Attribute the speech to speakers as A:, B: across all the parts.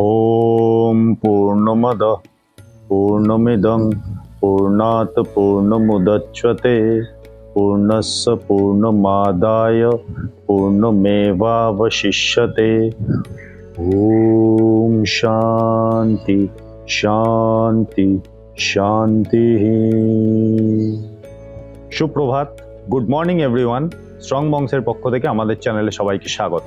A: ओम पूर्णमदः पूर्णमिदं पूर्णात् पूर्णमुदच्यते पूर्णस्य पूर्णमादाय पूर्णमेवावशिष्यते। ओम शांति शांति शांति। সুপ্রভাত, গুড মর্নিং এভরিওয়ান। স্ট্রং বংশের পক্ষ থেকে আমাদের চ্যানেলে সবাইকে স্বাগত।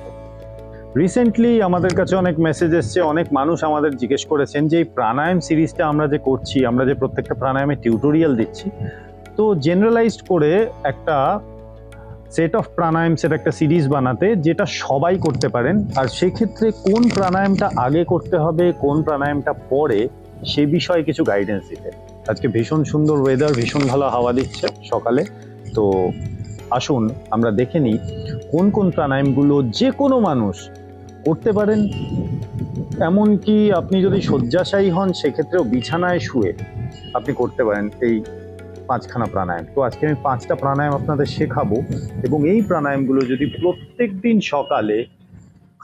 A: রিসেন্টলি আমাদের কাছে অনেক মেসেজ এসছে, অনেক মানুষ আমাদের জিজ্ঞেস করেছেন যে এই প্রাণায়াম সিরিজটা আমরা যে করছি, আমরা যে প্রত্যেকটা প্রাণায়ামের টিউটোরিয়াল দিচ্ছি, তো জেনারেলাইজড করে একটা সেট অফ প্রাণায়ামসের একটা সিরিজ বানাতে যেটা সবাই করতে পারেন, আর সেক্ষেত্রে কোন প্রাণায়ামটা আগে করতে হবে, কোন প্রাণায়ামটা পরে, সে বিষয়ে কিছু গাইডেন্স দিতে। আজকে ভীষণ সুন্দর ওয়েদার, ভীষণ ভালো হাওয়া দিচ্ছে সকালে, তো আসুন আমরা দেখে নিই কোন কোন প্রাণায়ামগুলো যে কোনো মানুষ করতে পারেন। এমনকি আপনি যদি শয্যাশায়ী হন, সেক্ষেত্রেও বিছানায় শুয়ে আপনি করতে পারেন এই 5খানা প্রাণায়াম। তো আজকে আমি 5টা প্রাণায়াম আপনাদের শেখাবো, এবং এই প্রাণায়ামগুলো যদি প্রত্যেক দিন সকালে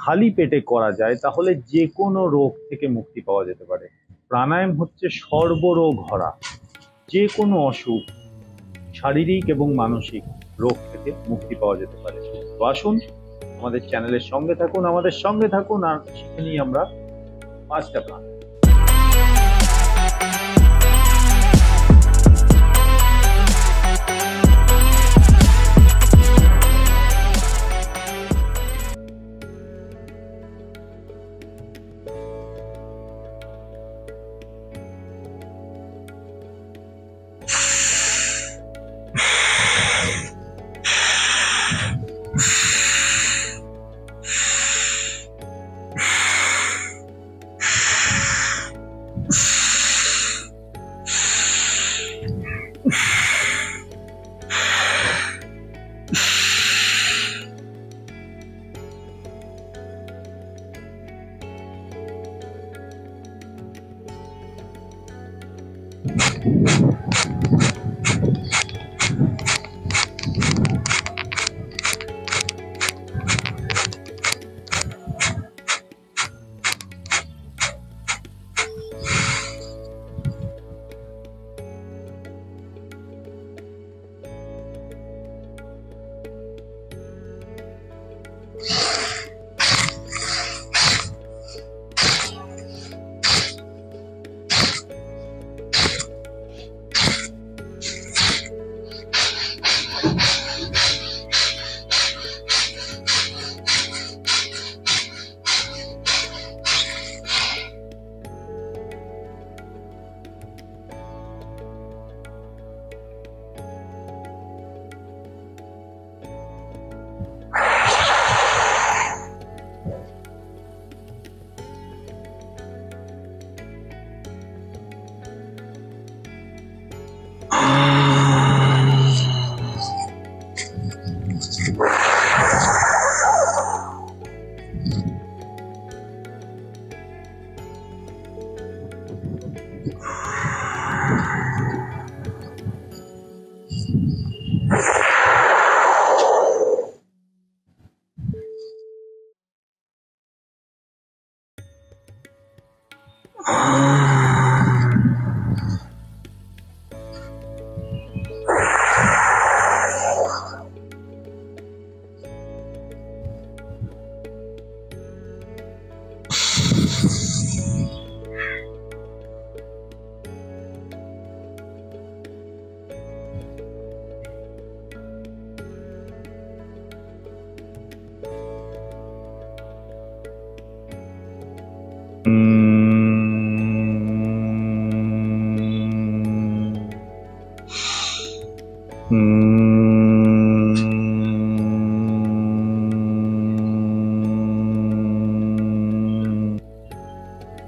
A: খালি পেটে করা যায় তাহলে যে কোনো রোগ থেকে মুক্তি পাওয়া যেতে পারে। প্রাণায়াম হচ্ছে সর্বরোগ হরা, যে কোনো অসুখ, শারীরিক এবং মানসিক রোগ থেকে মুক্তি পাওয়া যেতে পারে। তো আসুন আমাদের চ্যানেলের সঙ্গে থাকুন, আমাদের সঙ্গে থাকুন, আর শিখে নিই আমরা 5টা প্রাণায়াম।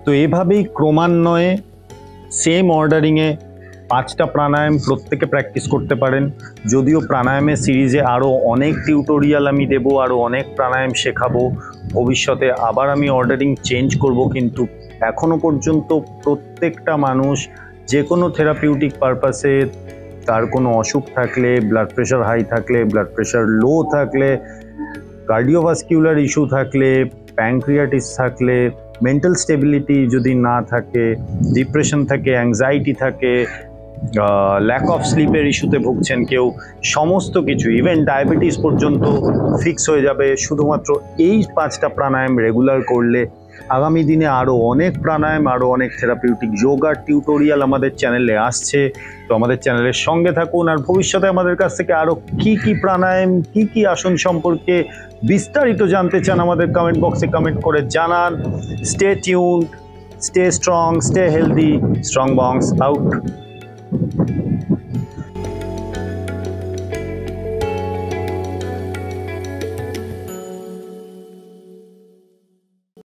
A: তো এভাবেই ক্রমান্বয়ে সেম অর্ডারিংয়ে 5টা প্রাণায়াম প্রত্যেকে প্র্যাকটিস করতে পারেন। যদিও প্রাণায়ামের সিরিজে আরও অনেক টিউটোরিয়াল আমি দেবো, আরও অনেক প্রাণায়াম শেখাবো, ভবিষ্যতে আবার আমি অর্ডারিং চেঞ্জ করব, কিন্তু এখনো পর্যন্ত প্রত্যেকটা মানুষ যে কোনো থেরাপিউটিক পারপাসে, তার কোনো অসুখ থাকলে, ব্লাড প্রেশার হাই থাকলে, ব্লাড প্রেশার লো থাকলে, কার্ডিওভাস্কুলার ইস্যু থাকলে, প্যানক্রিয়াটিস থাকলে, মেন্টাল স্টেবিলিটি যদি না থাকে, ডিপ্রেশন থাকে, অ্যাংজাইটি থাকে, ল্যাক অফ স্লিপের ইস্যুতে ভুগছেন কেউ, সমস্ত কিছু ইভেন ডায়াবেটিস পর্যন্ত ফিক্স হয়ে যাবে শুধুমাত্র এই 5টা প্রাণায়াম রেগুলার করলে। আগামী দিনে আরও অনেক প্রাণায়াম, আরও অনেক থেরাপিউটিক যোগার টিউটোরিয়াল আমাদের চ্যানেলে আসছে। তো আমাদের চ্যানেলের সঙ্গে থাকুন, আর ভবিষ্যতে আমাদের কাছ থেকে আরও কী প্রাণায়াম, কী আসন সম্পর্কে বিস্তারিত জানতে চান আমাদের কমেন্ট বক্সে কমেন্ট করে জানান। Stay tuned, stay strong, stay healthy, strong Bongs out.